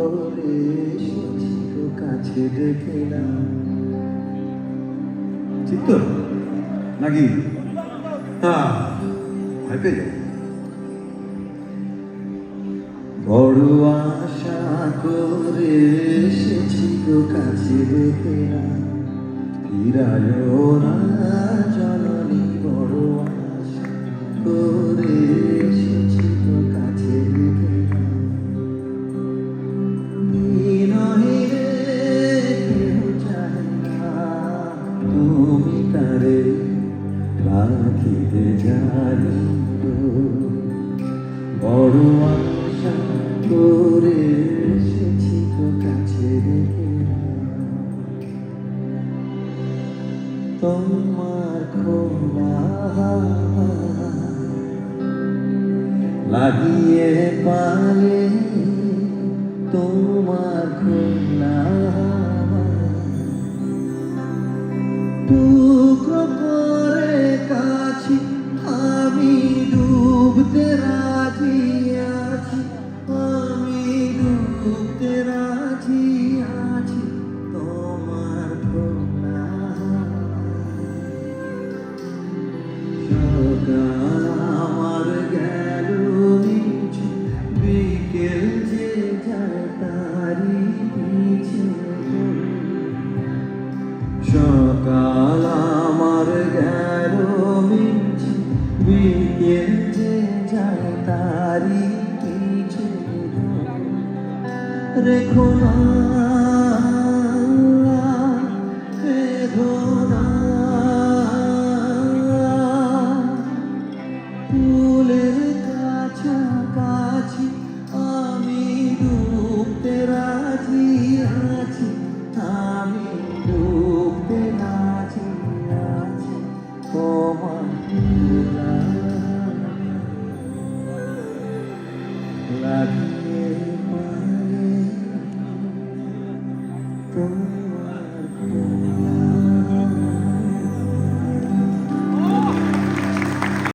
করে এসেছি তো কাছে ডেকে না। ঠিক তো নাকি? হ্যাঁ, ভয় পেয়ে যাবে। বড় আশা করে এসেছি তো কাছে ডেকে না। ফিরায়ও না জননী, বড় আশা করে এসেছি তো কাছে ডেকে না। বিনয়ে কেহ চায় না, তুমি তারে রাখিতে জানি তো। বড় আশা করে এসেছি তো কাছে ডেকে না। তোমার খোলা লাগিয়ে পালে, তোমার খোলা টুকরো করে কাছি আমি ডুবতে রাজি আছি, আমি ডুবতে রাজি আছি তোমার খোলা। সকাল আমার গেল মিছে, বিকেল যে যায় তারি পিছে। সকাল আমার গেল মিছে, বিকেল যে যায় তারি পিছে। রেখো না রেখো না ফুলের কাছাকাছি আমি ডুবতে রাজি আছি, আমি ডুবতে রাজি আছি তোমার খোলা লাগিয়ে পালে।